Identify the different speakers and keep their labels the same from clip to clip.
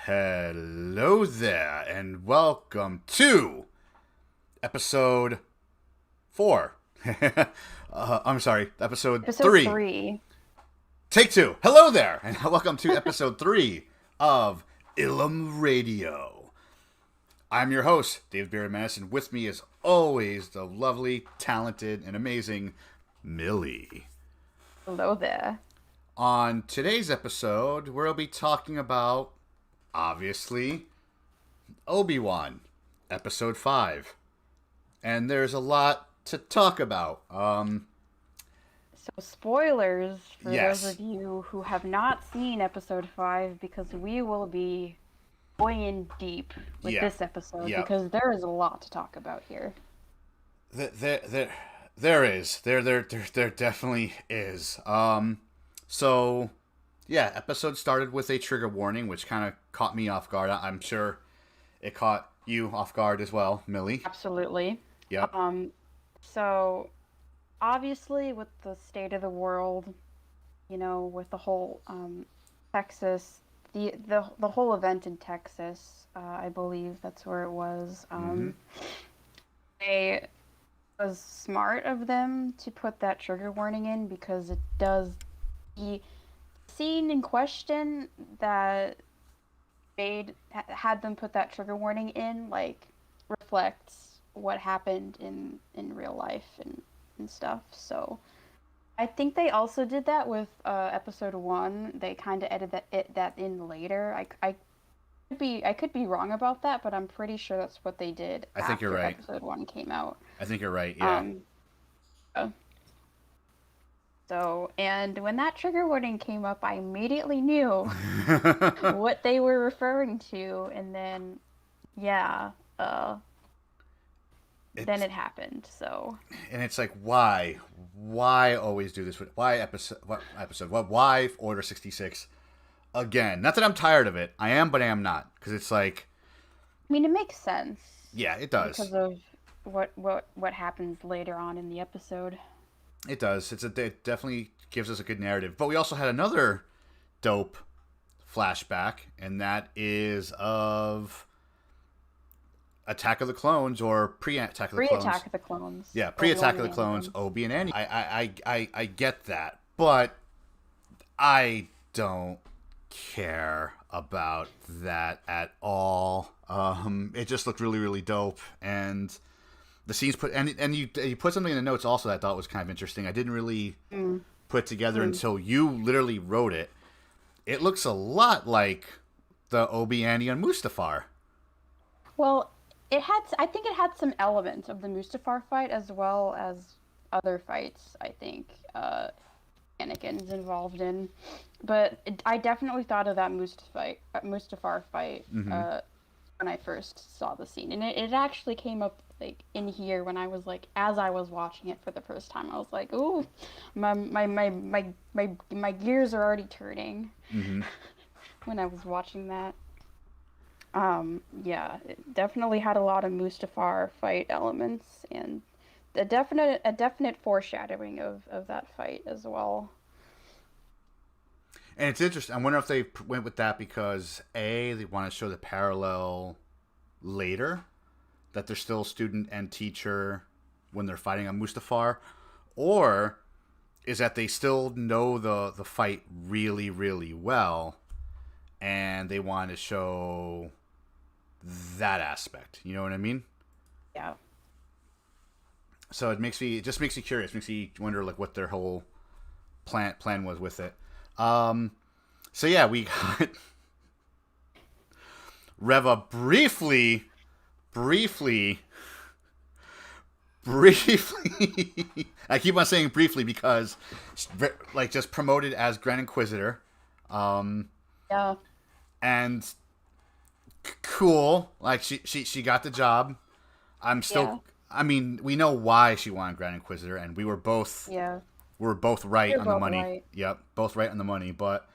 Speaker 1: Hello there, and welcome to episode 4. I'm sorry, episode
Speaker 2: Episode
Speaker 1: 3.
Speaker 2: 3.
Speaker 1: Take 2. Hello there, and welcome to episode 3 of Ilum Radio. I'm your host, Dave Barrett, and with me, as always, the lovely, talented, and amazing Millie.
Speaker 2: Hello there.
Speaker 1: On today's episode, we'll be talking about, obviously, Obi-Wan, episode 5. And there's a lot to talk about.
Speaker 2: So, spoilers for
Speaker 1: Yes.
Speaker 2: those of you who have not seen episode 5, because we will be going in deep with this episode, because there is a lot to talk about here.
Speaker 1: There is. There definitely is. So, yeah, episode started with a trigger warning, which kind of caught me off guard. I'm sure it caught you off guard as well, Millie.
Speaker 2: Absolutely.
Speaker 1: Yep.
Speaker 2: So, obviously, with the state of the world, with the whole Texas, the whole event in Texas, I believe that's where it was. It was smart of them to put that trigger warning in, because it does. The scene in question that had them put that trigger warning in, reflects what happened in real life and stuff. So I think they also did that with episode 1. They kind of edited that in later. I could be wrong about that, but I'm pretty sure that's what they did.
Speaker 1: I think you're right.
Speaker 2: Episode 1 came out.
Speaker 1: I think you're right. Yeah.
Speaker 2: So, and when that trigger warning came up, I immediately knew what they were referring to, and then, then it happened. So,
Speaker 1: and it's like, why always do this? Why episode? Why Order 66 again? Not that I'm tired of it. I am, but I am not, because it's like,
Speaker 2: I mean, it makes sense.
Speaker 1: Yeah, it does,
Speaker 2: because of what happens later on in the episode.
Speaker 1: It does. It definitely gives us a good narrative. But we also had another dope flashback, and that is of Attack of the Clones, or pre-Attack of the Clones.
Speaker 2: Pre-Attack of the Clones.
Speaker 1: Yeah, pre-Attack of the Clones, Obi and Annie. I get that, but I don't care about that at all. It just looked really, really dope, and the scenes and you put something in the notes also that I thought was kind of interesting. I didn't really put together until you literally wrote it. It looks a lot like the Obi, Annie, and Mustafar.
Speaker 2: Well, I think it had some elements of the Mustafar fight, as well as other fights, I think Anakin's involved in. But I definitely thought of that Mustafar fight when I first saw the scene. And it actually came up in here when I was as I was watching it for the first time. I was like, ooh, my gears are already turning when I was watching that. Yeah, it definitely had a lot of Mustafar fight elements, and a definite foreshadowing of that fight as well.
Speaker 1: And it's interesting. I wonder if they went with that because they want to show the parallel later, that they're still student and teacher when they're fighting on Mustafar, or is that they still know the fight really, really well, and they want to show that aspect. You know what I mean?
Speaker 2: Yeah.
Speaker 1: So it just makes me curious. Makes me wonder what their whole plan was with it. So yeah, we got Reva briefly I keep on saying briefly because just promoted as Grand Inquisitor.
Speaker 2: Yeah.
Speaker 1: And cool, she got the job. I'm still I mean, we know why she wanted Grand Inquisitor, and we were both right on the money.
Speaker 2: Right.
Speaker 1: Yep, both right on the money, but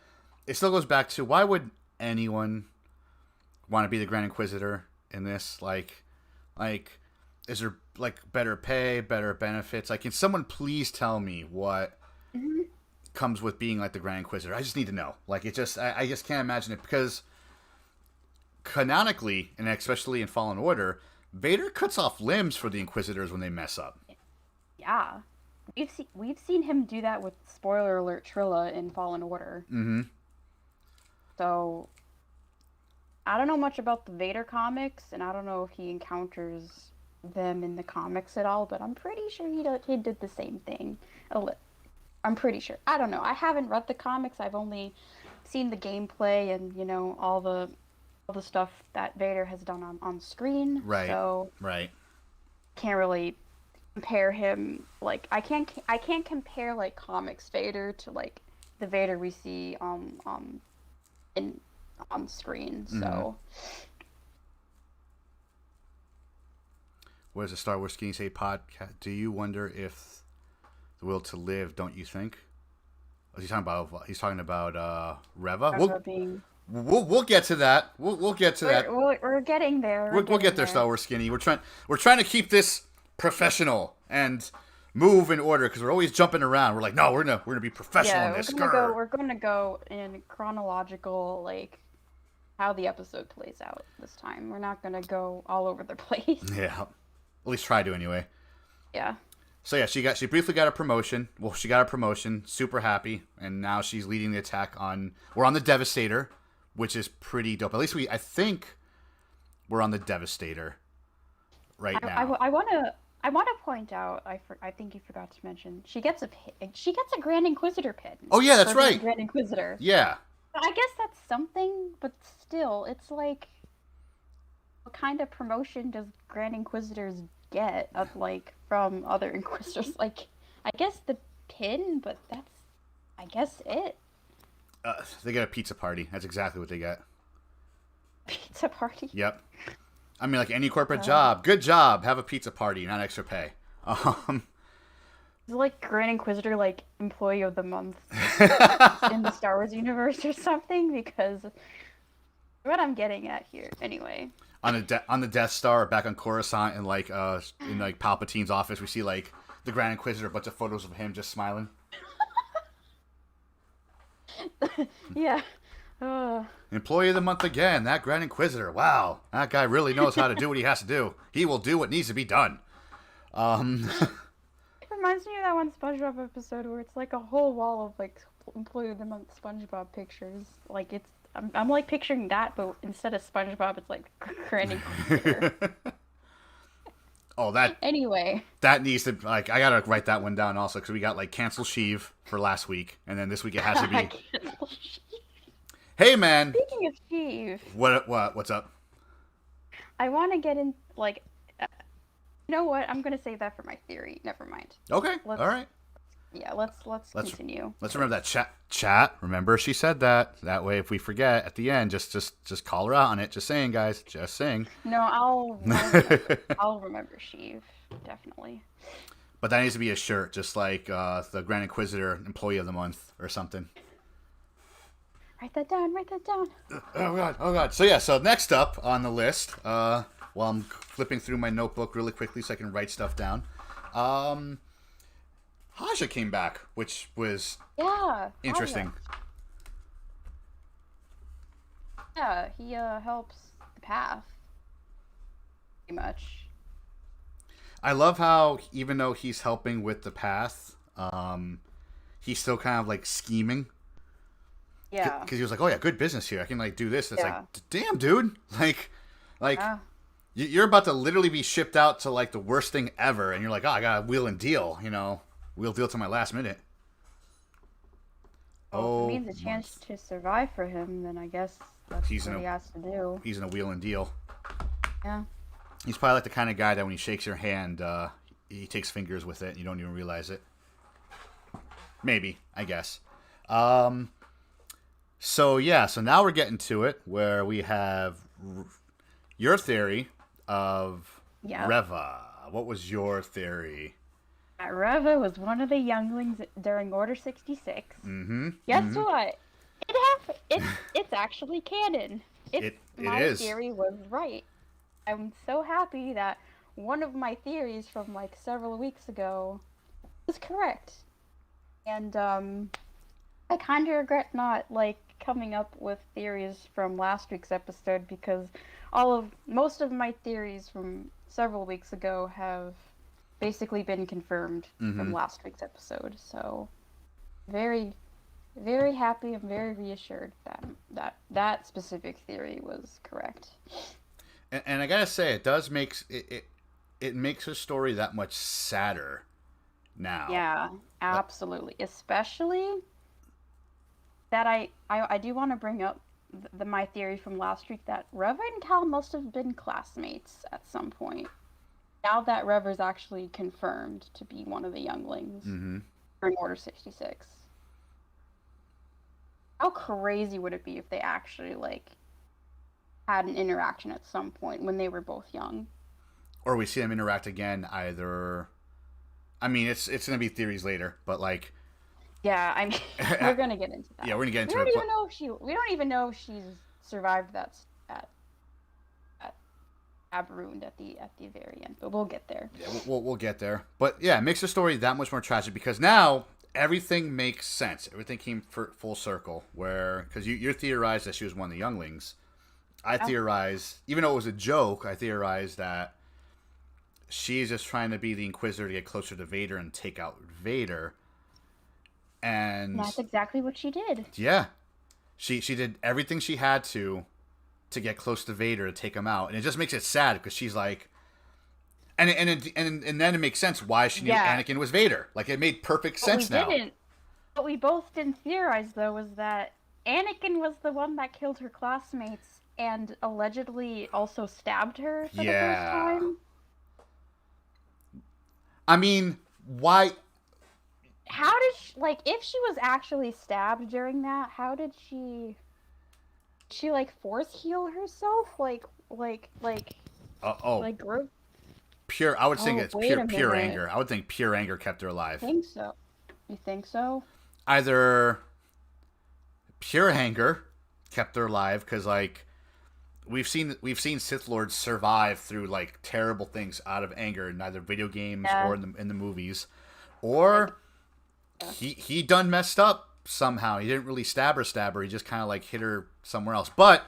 Speaker 1: it still goes back to, why would anyone want to be the Grand Inquisitor in this? Is there better pay, better benefits? Can someone please tell me what comes with being the Grand Inquisitor? I just need to know. I just can't imagine it, because canonically, and especially in Fallen Order, Vader cuts off limbs for the Inquisitors when they mess up.
Speaker 2: Yeah. We've seen him do that with, spoiler alert, Trilla in Fallen Order.
Speaker 1: Mm-hmm.
Speaker 2: So, I don't know much about the Vader comics, and I don't know if he encounters them in the comics at all, but I'm pretty sure he did the same thing. I'm pretty sure. I don't know. I haven't read the comics. I've only seen the gameplay and, you know, all the stuff that Vader has done on screen.
Speaker 1: Right.
Speaker 2: So
Speaker 1: right.
Speaker 2: Can't really compare him. Like, I can't compare like comics Vader to like the Vader we see on screen.
Speaker 1: Mm-hmm.
Speaker 2: So.
Speaker 1: What does the Star Wars Skinny Say podcast? Do you wonder if the will to live? Don't you think? He's talking about. He's talking about Reva. We'll get to that. We'll get to that.
Speaker 2: We're getting there.
Speaker 1: We'll get there, Star Wars Skinny. We're trying to keep this professional and move in order because we're always jumping around. We're like, no, we're gonna be professional in this.
Speaker 2: We're gonna go in chronological, like how the episode plays out this time. We're not gonna go all over the place.
Speaker 1: Yeah, at least try to anyway.
Speaker 2: Yeah.
Speaker 1: So yeah, she briefly got a promotion. Well, she got a promotion, super happy, and now she's leading the attack on. We're on the Devastator, which is pretty dope. At least I think we're on the Devastator right now.
Speaker 2: I want to point out. I think you forgot to mention she gets a Grand Inquisitor pin.
Speaker 1: Oh yeah, that's right.
Speaker 2: Grand Inquisitor.
Speaker 1: Yeah.
Speaker 2: I guess that's something, but still, it's like, what kind of promotion does Grand Inquisitors get from other Inquisitors? Like, I guess the pin, but that's, I guess, it.
Speaker 1: They get a pizza party. That's exactly what they get.
Speaker 2: Pizza party?
Speaker 1: Yep. I mean, like any corporate job. Good job. Have a pizza party, not extra pay.
Speaker 2: Is it like Grand Inquisitor, like Employee of the Month in the Star Wars universe or something? Because what I'm getting at here, anyway.
Speaker 1: On the Death Star, back on Coruscant, in Palpatine's office, we see like the Grand Inquisitor, a bunch of photos of him just smiling.
Speaker 2: Yeah.
Speaker 1: Employee of the Month again, that Grand Inquisitor. Wow, that guy really knows how to do what he has to do. He will do what needs to be done.
Speaker 2: It reminds me of that one SpongeBob episode where it's like a whole wall of like Employee of the Month SpongeBob pictures. Like it's, I'm like picturing that, but instead of SpongeBob, it's like Grand Inquisitor.
Speaker 1: Oh, that.
Speaker 2: Anyway.
Speaker 1: That needs to, like, I gotta write that one down also because we got like cancel Sheev for last week, and then this week it has to be. Hey man.
Speaker 2: Speaking of Sheev.
Speaker 1: What's up?
Speaker 2: I want to get in like. You know what? I'm gonna save that for my theory. Never mind.
Speaker 1: Okay. All right.
Speaker 2: Yeah. Let's continue.
Speaker 1: Let's remember that chat. Remember she said that. That way, if we forget at the end, just call her out on it. Just saying, guys. Just saying.
Speaker 2: No, I'll remember Sheev, definitely.
Speaker 1: But that needs to be a shirt, just like the Grand Inquisitor Employee of the Month or something.
Speaker 2: Write that down.
Speaker 1: Oh god. So yeah. So next up on the list, while I'm flipping through my notebook really quickly so I can write stuff down. Haja came back, which was interesting.
Speaker 2: Yeah, he helps the path pretty much.
Speaker 1: I love how even though he's helping with the path, he's still kind of like scheming.
Speaker 2: Yeah.
Speaker 1: Because he was like, "Oh yeah, good business here. I can like do this." It's like, damn, dude, like. You're about to literally be shipped out to like the worst thing ever, and you're like, "Oh, I got a wheel and deal, wheel deal to my last minute."
Speaker 2: Well, if it means a chance to survive for him, then I guess that's what he has to do.
Speaker 1: He's in a wheel and deal.
Speaker 2: Yeah.
Speaker 1: He's probably like the kind of guy that when he shakes your hand, he takes fingers with it, and you don't even realize it. Maybe, I guess. So now we're getting to it where we have your theory of Reva. What was your theory?
Speaker 2: Reva was one of the younglings during Order 66.
Speaker 1: Mm-hmm.
Speaker 2: Guess what? It's actually canon. My theory was right. I'm so happy that one of my theories from like several weeks ago was correct. And I kind of regret not like coming up with theories from last week's episode because most of my theories from several weeks ago have basically been confirmed from last week's episode. So very, very happy and very reassured that specific theory was correct.
Speaker 1: And I gotta say, it does it makes her story that much sadder now.
Speaker 2: Yeah, absolutely. Especially that I do want to bring up my theory from last week that Reva and Cal must have been classmates at some point. Now that Reva's actually confirmed to be one of the younglings for Order 66. How crazy would it be if they actually, like, had an interaction at some point when they were both young?
Speaker 1: Or we see them interact again, either... I mean, it's going to be theories later, but, like...
Speaker 2: Yeah, I mean, we're going to get into that.
Speaker 1: Yeah, we're going to get into
Speaker 2: it. We don't even know if she's survived that Abruined at the very end, but we'll get there.
Speaker 1: Yeah, we'll get there. But, yeah, it makes the story that much more tragic, because now... everything makes sense. Everything came full circle. Because you theorized that she was one of the younglings. I theorized, even though it was a joke, I theorized that she's just trying to be the Inquisitor to get closer to Vader and take out Vader. And
Speaker 2: that's exactly what she did.
Speaker 1: Yeah. She did everything she had to get close to Vader to take him out. And it just makes it sad because she's like... And then it makes sense why she knew Anakin was Vader. Like, it made perfect sense now.
Speaker 2: What we both didn't theorize, though, was that Anakin was the one that killed her classmates and allegedly also stabbed her for the first time.
Speaker 1: I mean, why...
Speaker 2: How did she... Like, if she was actually stabbed during that, how did she... She, like, force heal herself? Like...
Speaker 1: Uh-oh.
Speaker 2: Like, group...
Speaker 1: Pure, I would think it's pure anger. I would think pure anger kept her alive.
Speaker 2: I think so. You think so?
Speaker 1: Either pure anger kept her alive because, like, we've seen Sith Lords survive through, like, terrible things out of anger in either video games or in the movies, or he done messed up somehow. He didn't really stab her. He just kind of, like, hit her somewhere else. But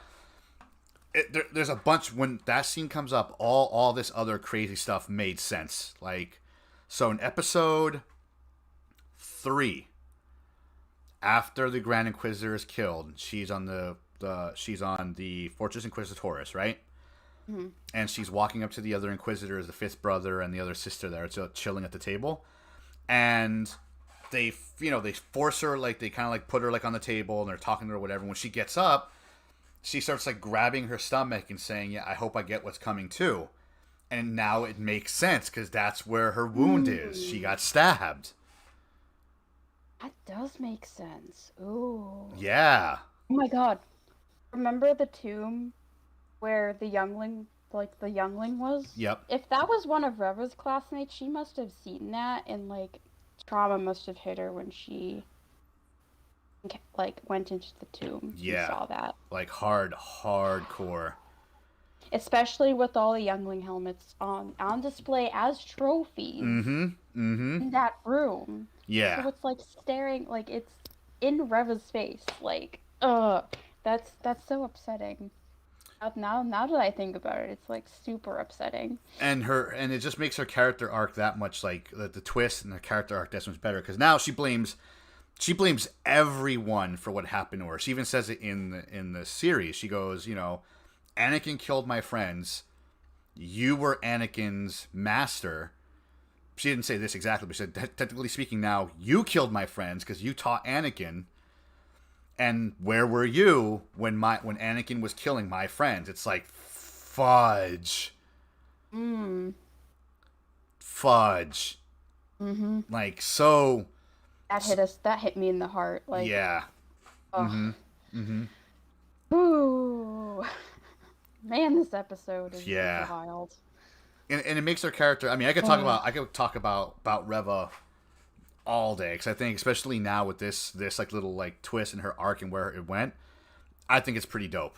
Speaker 1: there's a bunch when that scene comes up. All this other crazy stuff made sense. Like, so in episode 3, after the Grand Inquisitor is killed, she's on the Fortress Inquisitoris, right? Mm-hmm. And she's walking up to the other Inquisitors, the fifth brother and the other sister there, chilling at the table, and they force her, like, they kind of like put her like on the table and they're talking to her or whatever. When she gets up, she starts, like, grabbing her stomach and saying, yeah, I hope I get what's coming too. And now it makes sense, because that's where her wound is. She got stabbed.
Speaker 2: That does make sense. Ooh.
Speaker 1: Yeah.
Speaker 2: Oh my god. Remember the tomb where the youngling was?
Speaker 1: Yep.
Speaker 2: If that was one of Reva's classmates, she must have seen that, and, like, trauma must have hit her when she... like, went into the tomb and saw that.
Speaker 1: Like, hardcore.
Speaker 2: Especially with all the youngling helmets on display as trophies in that room.
Speaker 1: Yeah.
Speaker 2: So it's, like, staring, like, it's in Reva's face. Like, that's so upsetting. Now that I think about it, it's, like, super upsetting. And
Speaker 1: it just makes her character arc that much, like, the twist and the character arc that much better, because now she blames everyone for what happened to her. She even says it in the series. She goes, Anakin killed my friends. You were Anakin's master. She didn't say this exactly, but she said, technically speaking now, you killed my friends because you taught Anakin. And where were you when Anakin was killing my friends? It's like, fudge. Fudge. Mm-hmm. Like, so...
Speaker 2: That hit me in the heart. Like,
Speaker 1: yeah.
Speaker 2: Ooh. Man, this episode is wild.
Speaker 1: And it makes her character... I mean, I could talk about Reva all day, because I think, especially now with this like little, like, twist in her arc and where it went, I think it's pretty dope.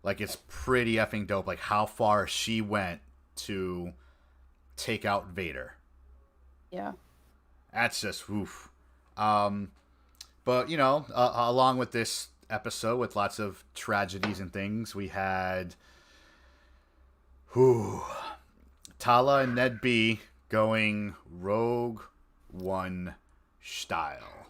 Speaker 1: Like, it's pretty effing dope, like, how far she went to take out Vader.
Speaker 2: Yeah.
Speaker 1: That's just, oof. But, along with this episode with lots of tragedies and things. We had Tala and Ned B going Rogue One style.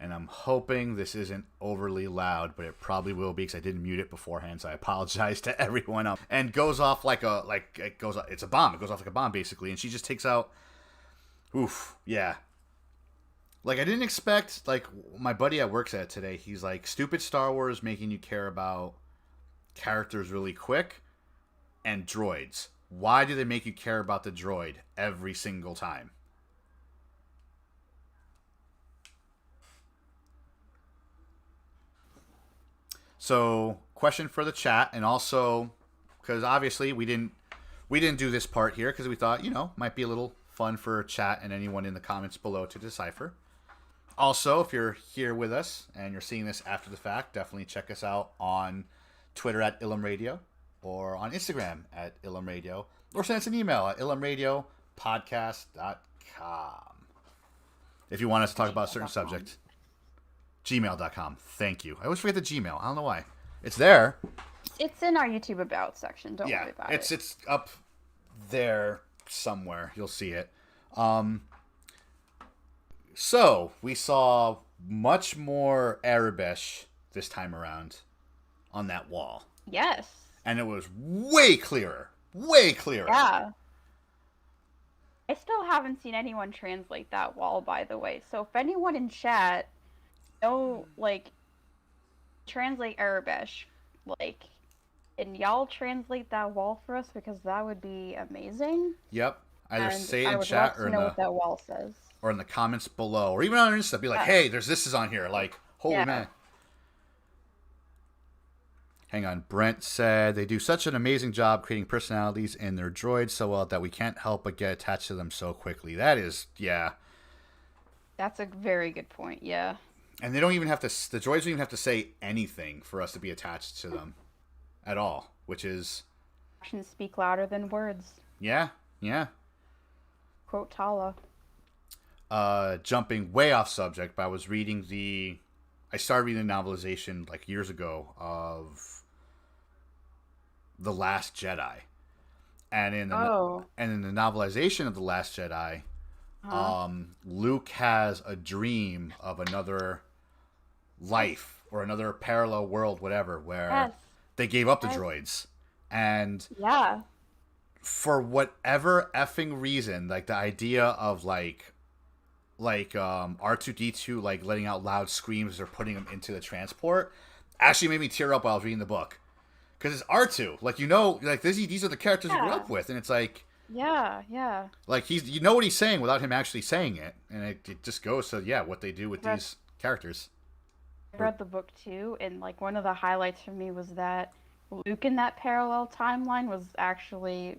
Speaker 1: And I'm hoping this isn't overly loud, but it probably will be because I didn't mute it beforehand, so I apologize to everyone else. And goes off it's a bomb. It goes off like a bomb, basically. And she just takes out... yeah. Like, I didn't expect, like, my buddy at work said today, he's like, stupid Star Wars making you care about characters really quick and droids. Why do they make you care about the droid every single time? So, question for the chat, and also, because obviously we didn't do this part here because we thought, might be a little fun for chat and anyone in the comments below to decipher. Also, if you're here with us and you're seeing this after the fact, definitely check us out on Twitter at Ilum Radio or on Instagram at Ilum Radio, or send us an email at ilumradiopodcast.com if you want us to talk about a certain subject. Gmail.com. Thank you. I always forget the Gmail. I don't know why. It's there.
Speaker 2: It's in our YouTube About section. Don't worry about it.
Speaker 1: It's up there somewhere. You'll see it. So, we saw much more Arabesh this time around on that wall.
Speaker 2: Yes.
Speaker 1: And it was way clearer. Way clearer.
Speaker 2: Yeah. I still haven't seen anyone translate that wall, by the way. So if anyone in chat translate Arabesh, and y'all translate that wall for us, because that would be amazing.
Speaker 1: Yep. Either say it in chat or
Speaker 2: what that wall says.
Speaker 1: Or in the comments below, or even on Insta, be like, hey, this is on here. Like, holy man. Hang on. Brent said, they do such an amazing job creating personalities in their droids so well that we can't help but get attached to them so quickly. That is, yeah.
Speaker 2: That's a very good point, yeah.
Speaker 1: And they don't even have to, the droids don't even have to say anything for us to be attached to them at all, which is...
Speaker 2: Actions speak louder than words.
Speaker 1: Yeah.
Speaker 2: Quote Tala.
Speaker 1: Jumping way off subject, but I started reading the novelization like years ago of The Last Jedi. And in the novelization of The Last Jedi, Luke has a dream of another life or another parallel world, whatever, where they gave up the droids. And for whatever effing reason, like the idea of R2-D2 like letting out loud screams or putting them into the transport actually made me tear up while I was reading the book, because it's R2, these are the characters we grew up with, and it's like like he's what he's saying without him actually saying it, and it just goes to what they do with these characters.
Speaker 2: I read the book too, and one of the highlights for me was that Luke in that parallel timeline was actually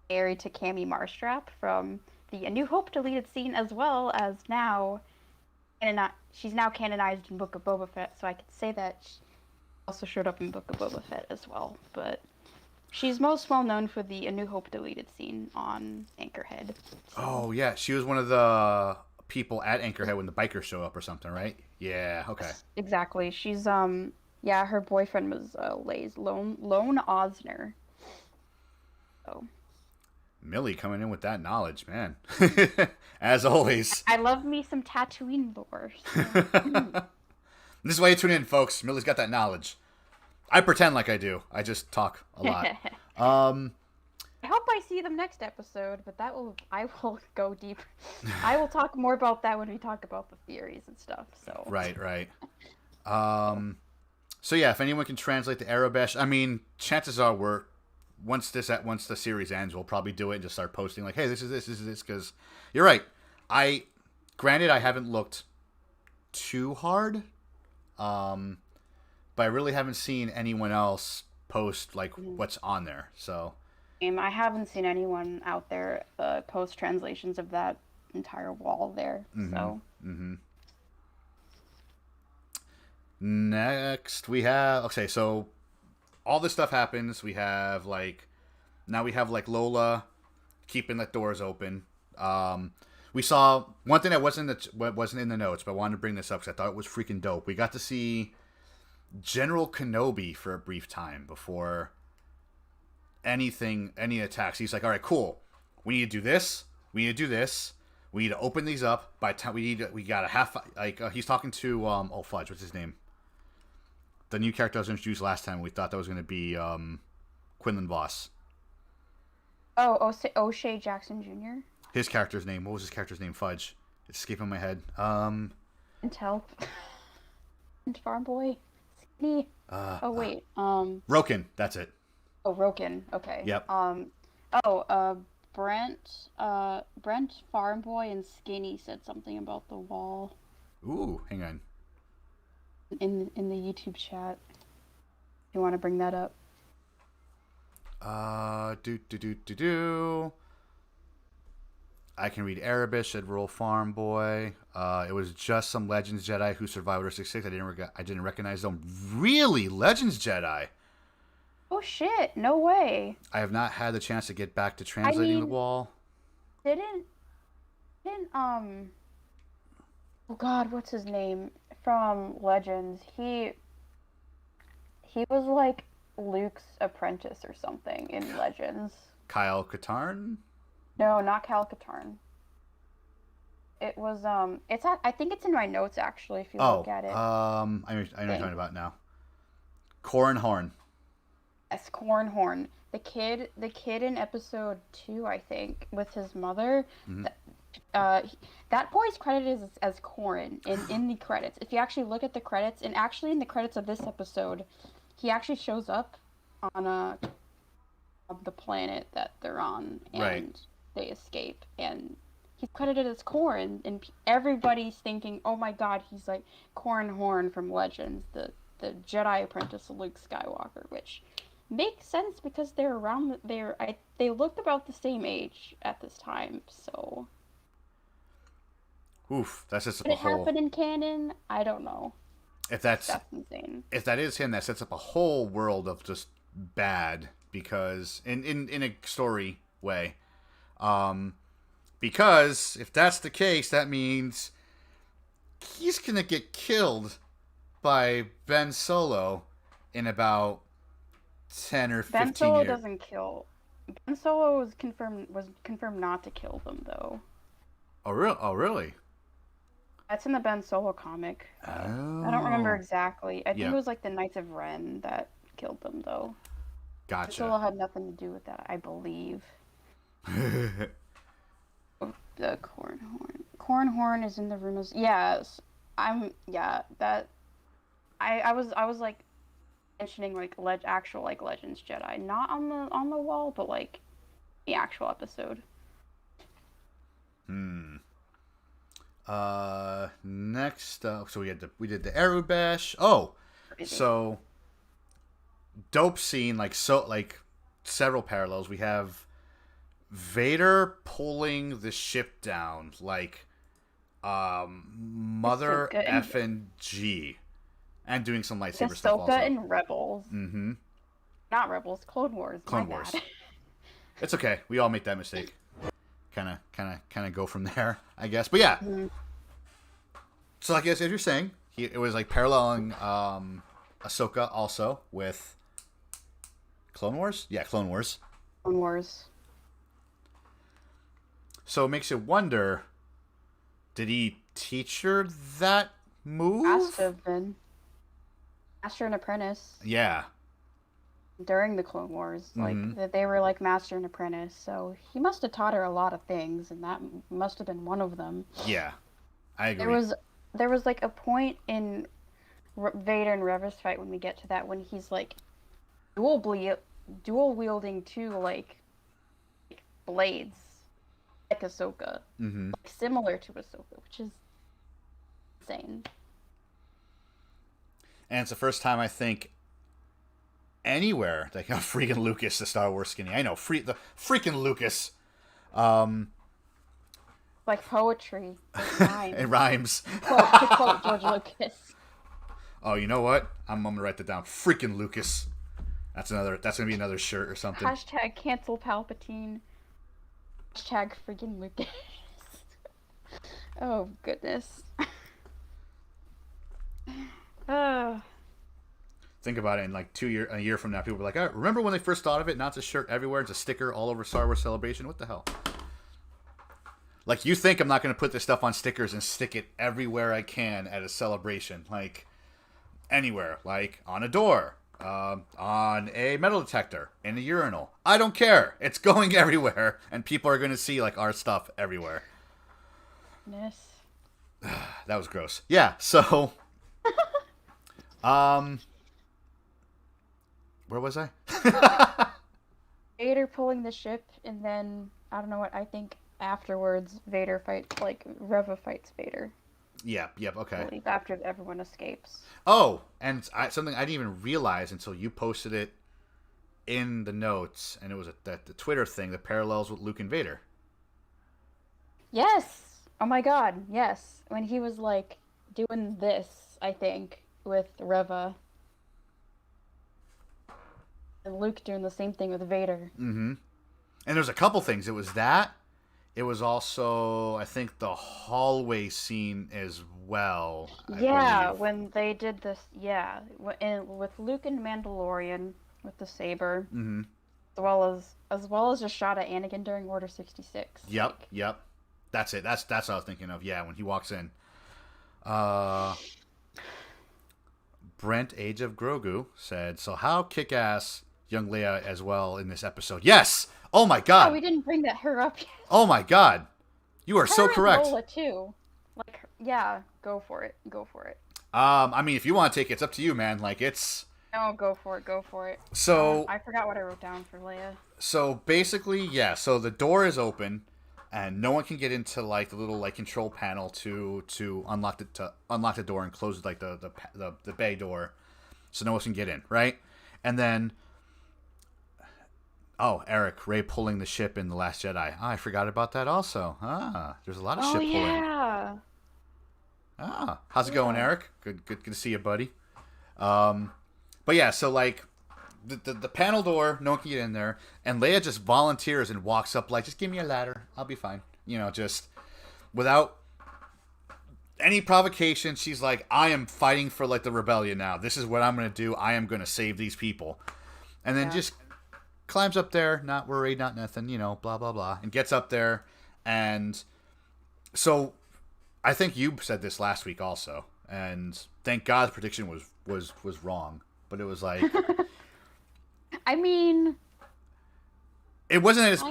Speaker 2: married to Cammy Marstrap from the A New Hope deleted scene, as well as she's now canonized in Book of Boba Fett, so I could say that she also showed up in Book of Boba Fett as well. But she's most well known for the A New Hope deleted scene on Anchorhead. So.
Speaker 1: Oh yeah, she was one of the people at Anchorhead when the bikers show up or something, right? Yeah, okay.
Speaker 2: Exactly. She's her boyfriend was Lone Osner. So.
Speaker 1: Millie coming in with that knowledge, man. As always.
Speaker 2: I love me some Tatooine lore. So.
Speaker 1: This is why you tune in, folks. Millie's got that knowledge. I pretend like I do. I just talk a lot.
Speaker 2: I hope I see them next episode, but I will go deep. I will talk more about that when we talk about the theories and stuff. So. Right.
Speaker 1: So yeah, if anyone can translate the Arabesh, I mean, chances are once the series ends, we'll probably do it and just start posting like, hey, this is this, because you're right. Granted, I haven't looked too hard, but I really haven't seen anyone else post what's on there. So
Speaker 2: I haven't seen anyone out there post translations of that entire wall there. So.
Speaker 1: Next we have so all this stuff happens. We have Lola keeping the doors open. We saw one thing that wasn't in the notes, but I wanted to bring this up because I thought it was freaking dope. We got to see General Kenobi for a brief time before any attacks. He's like, all right, cool. We need to do this. We need to do this. We need to open these up. By time we got a half. He's talking to oh fudge, what's his name? The new character I was introduced last time. We thought that was going to be Quinlan Voss.
Speaker 2: Oh, O'Shea Jackson Jr.
Speaker 1: His character's name. What was his character's name? Fudge. It's escaping my head.
Speaker 2: Intel. And Farm Boy. Skinny. Wait.
Speaker 1: Roken. That's it.
Speaker 2: Oh, Roken. Okay.
Speaker 1: Yep.
Speaker 2: Brent Farm Boy and Skinny said something about the wall.
Speaker 1: Ooh, hang on.
Speaker 2: In the YouTube chat. You want to bring that up?
Speaker 1: I can read Arabic, said Rural Farm Boy. It was just some Legends Jedi who survived Order 66. I didn't recognize them. Really? Legends Jedi?
Speaker 2: Oh shit, no way.
Speaker 1: I have not had the chance to get back to translating the wall.
Speaker 2: Didn't oh god, what's his name? From Legends. He was like Luke's apprentice or something in Legends.
Speaker 1: Kyle Katarn?
Speaker 2: No, not Cal Katarn. It was I think it's in my notes actually if you look at it.
Speaker 1: I know what you're talking about now. Corran Horn.
Speaker 2: Yes, Corran Horn. The kid in episode 2, I think, with his mother.
Speaker 1: Mm-hmm.
Speaker 2: That boy's credited as Corran in the credits. If you actually look at the credits, and actually in the credits of this episode, he actually shows up on the planet that they're on, and they escape, and he's credited as Corran, and everybody's thinking, oh my god, he's like Corran Horn from Legends, the Jedi apprentice of Luke Skywalker, which makes sense because they looked about the same age at this time, so.
Speaker 1: Oof, that's just
Speaker 2: Did it happen in canon? I don't know.
Speaker 1: If that's
Speaker 2: insane.
Speaker 1: If that is him, that sets up a whole world of just bad, because in a story way. Because if that's the case, that means he's gonna get killed by Ben Solo in about 10 or 15 years.
Speaker 2: Ben Solo doesn't kill. Ben Solo was confirmed not to kill them, though.
Speaker 1: Oh really?
Speaker 2: That's in the Ben Solo comic.
Speaker 1: Oh.
Speaker 2: I don't remember exactly. I think it was like the Knights of Ren that killed them, though.
Speaker 1: Gotcha.
Speaker 2: Ben Solo had nothing to do with that, I believe. The Corran Horn. Corran Horn is in the room as yes. I was like mentioning like actual like Legends Jedi, not on the wall, but like the actual episode.
Speaker 1: Next up, so we did the Eru Bash. Oh, so dope scene, like several parallels. We have Vader pulling the ship down, like mother effing G, and doing some lightsaber stuff also.
Speaker 2: Ahsoka in Rebels.
Speaker 1: Mm-hmm.
Speaker 2: Not Rebels, Clone Wars.
Speaker 1: Clone Wars. It's okay. We all make that mistake. Kind of go from there, I guess. But yeah. Mm-hmm. So like as you're saying, it was like paralleling Ahsoka also with Clone Wars. Yeah, Clone Wars.
Speaker 2: Clone Wars.
Speaker 1: So it makes you wonder, did he teach her that move?
Speaker 2: Has to have been. Master and Apprentice.
Speaker 1: Yeah.
Speaker 2: During the Clone Wars, like they were like Master and Apprentice, so he must have taught her a lot of things, and that must have been one of them.
Speaker 1: Yeah, I agree.
Speaker 2: There was like a point in Vader and Reva's fight when we get to that when he's like dual wielding two like blades like Ahsoka, like, similar to Ahsoka, which is insane.
Speaker 1: And it's the first time I think anywhere like freaking Lucas, the Star Wars skinny. I know, the freaking Lucas.
Speaker 2: Like poetry. It rhymes.
Speaker 1: It rhymes.
Speaker 2: To quote George Lucas.
Speaker 1: Oh, you know what? I'm gonna write that down. Freaking Lucas. That's gonna be another shirt or something.
Speaker 2: Hashtag cancel Palpatine. Hashtag freaking Lucas. Oh goodness.
Speaker 1: think about it, in like a year from now, people will be like, oh, remember when they first thought of it? Now it's a shirt everywhere. It's a sticker all over Star Wars Celebration. What the hell? Like, you think I'm not going to put this stuff on stickers and stick it everywhere I can at a celebration. Like, anywhere. Like, on a door. On a metal detector. In a urinal. I don't care. It's going everywhere. And people are going to see, like, our stuff everywhere.
Speaker 2: Yes.
Speaker 1: That was gross. Yeah, so... where was I?
Speaker 2: Vader pulling the ship, and then, I don't know what, I think... Afterwards, Vader fights, like, Reva fights Vader.
Speaker 1: Yep, okay.
Speaker 2: After everyone escapes.
Speaker 1: Oh, and something I didn't even realize until you posted it in the notes, and it was the Twitter thing, the parallels with Luke and Vader.
Speaker 2: Yes! Oh my god, yes. When he was, like, doing this, I think, with Reva. And Luke doing the same thing with Vader.
Speaker 1: Mm-hmm. And there's a couple things. It was that. It was also, I think, the hallway scene as well. I believe.
Speaker 2: When they did this, with Luke and Mandalorian with the saber,
Speaker 1: mm-hmm.
Speaker 2: as well as a shot at Anakin during Order 66.
Speaker 1: Yep. That's it. That's what I was thinking of. Yeah, when he walks in. Brent, Age of Grogu, said, "So how kick-ass young Leia as well in this episode?" Yes. Oh my god!
Speaker 2: Oh, we didn't bring her up yet.
Speaker 1: Oh my god! You are so correct.
Speaker 2: Lola too. Like, yeah, go for it.
Speaker 1: I mean, if you want to take it, it's up to you, man. Like, it's...
Speaker 2: No, go for it.
Speaker 1: So...
Speaker 2: I forgot what I wrote down for Leia.
Speaker 1: So, basically, yeah, so the door is open, and no one can get into, like, the little, like, control panel to unlock the door and close, like, the bay door, so no one can get in, right? And then... Oh, Eric, Rey pulling the ship in The Last Jedi. Oh, I forgot about that also. There's a lot of ship pulling.
Speaker 2: Yeah.
Speaker 1: How's it going, Eric? Good to see you, buddy. But yeah, so like the panel door, no one can get in there, and Leia just volunteers and walks up like, just give me a ladder, I'll be fine. You know, just without any provocation, she's like, I am fighting for like the rebellion now. This is what I'm gonna do. I am gonna save these people, and then just climbs up there, not worried, not nothing, you know, blah blah blah, and gets up there, and so I think you said this last week also, and thank God the prediction was wrong, but it was like,
Speaker 2: I mean,
Speaker 1: it wasn't as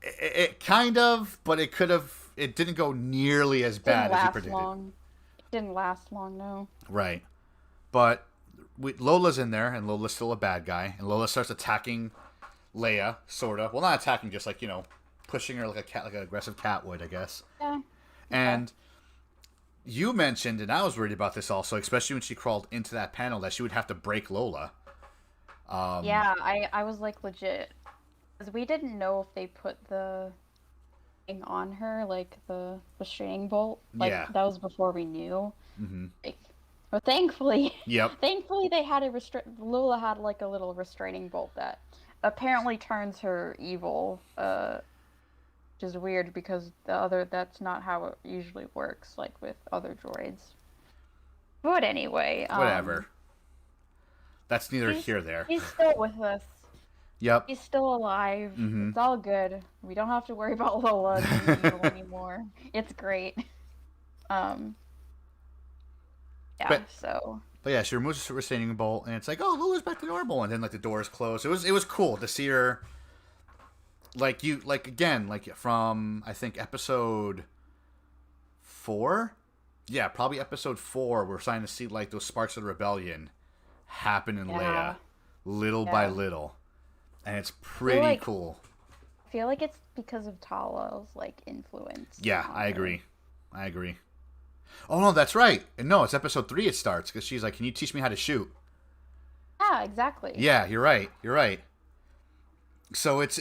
Speaker 1: it kind of, but it could have. It didn't go nearly as bad as you predicted.
Speaker 2: It didn't last long, no.
Speaker 1: Right, but Lola's in there, and Lola's still a bad guy, and Lola starts attacking Leia, sort of. Well, not attacking, just like, you know, pushing her like a cat, like an aggressive cat would, I guess.
Speaker 2: Yeah.
Speaker 1: And you mentioned, and I was worried about this also, especially when she crawled into that panel, that she would have to break Lola.
Speaker 2: Yeah, I was like legit, because we didn't know if they put the thing on her, like the restraining bolt. Like, that was before we knew.
Speaker 1: Mm-hmm.
Speaker 2: Like, but thankfully,
Speaker 1: thankfully
Speaker 2: they had Lola had like a little restraining bolt that apparently turns her evil, which is weird because that's not how it usually works, like with other droids. But anyway,
Speaker 1: whatever. That's neither here nor there.
Speaker 2: He's still with us.
Speaker 1: Yep.
Speaker 2: He's still alive.
Speaker 1: Mm-hmm.
Speaker 2: It's all good. We don't have to worry about Lola being evil anymore. It's great.
Speaker 1: But yeah, she removes the restraining bolt, and it's like, oh, Lola's back to normal, and then like the door is closed. It was cool to see her, like from I think episode 4, yeah, probably episode 4. We're starting to see like those sparks of the rebellion happen in Leia, little by little, and it's pretty cool.
Speaker 2: I feel like it's because of Tala's like influence.
Speaker 1: Yeah, I agree. Oh, no, that's right. And no, it's episode 3 it starts, because she's like, can you teach me how to shoot?
Speaker 2: Yeah, exactly.
Speaker 1: Yeah, you're right. So it's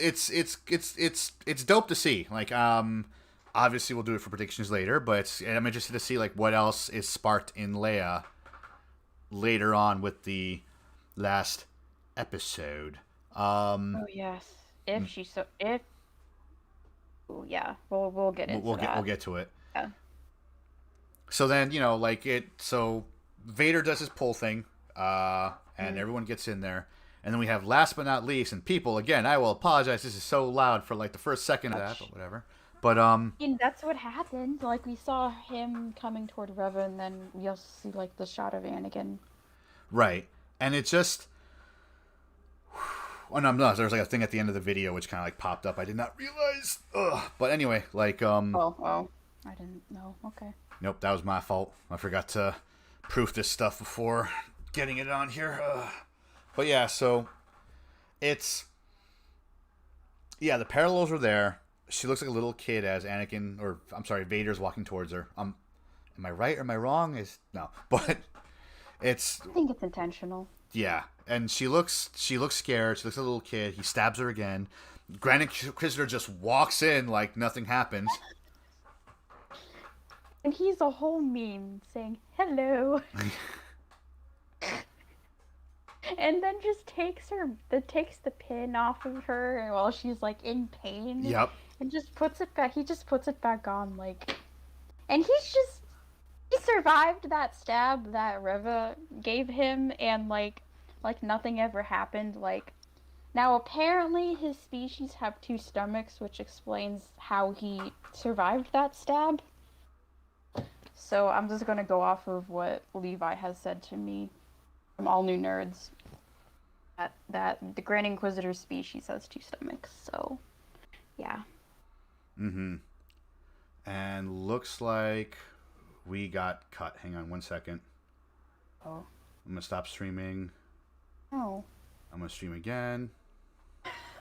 Speaker 1: dope to see. Like, obviously we'll do it for predictions later, but I'm interested to see, like, what else is sparked in Leia later on with the last episode.
Speaker 2: Oh, yes. We'll get into that.
Speaker 1: We'll get to it.
Speaker 2: Yeah.
Speaker 1: So then, you know, so Vader does his pull thing, and everyone gets in there. And then we have last but not least, and people, again, I will apologize. This is so loud for like the first second of that, but whatever. But
Speaker 2: And that's what happened. Like we saw him coming toward Reva, and then we also see like the shot of Anakin.
Speaker 1: Right, and it just. Oh no, there's like a thing at the end of the video which kind of like popped up. I did not realize. Ugh. But anyway, like
Speaker 2: Oh, I didn't know. Okay.
Speaker 1: Nope, that was my fault. I forgot to proof this stuff before getting it on here. But yeah, so it's the parallels are there. She looks like a little kid as Anakin, or I'm sorry, Vader's walking towards her. Am I right or am I wrong? No, but it's.
Speaker 2: I think it's intentional.
Speaker 1: Yeah, and she looks scared. She looks like a little kid. He stabs her again. Grand Inquisitor just walks in like nothing happens.
Speaker 2: And he's a whole meme saying hello. And then just takes the pin off of her while she's like in pain.
Speaker 1: Yep.
Speaker 2: And just puts it back. He just puts it back on, like, and he survived that stab that Reva gave him, and like nothing ever happened. Like, now apparently his species have 2 stomachs, which explains how he survived that stab. So I'm just gonna go off of what Levi has said to me from All New Nerds. That the Grand Inquisitor species has 2 stomachs. So, yeah.
Speaker 1: And looks like we got cut. Hang on 1 second.
Speaker 2: Oh.
Speaker 1: I'm gonna stop streaming.
Speaker 2: Oh.
Speaker 1: I'm gonna stream again.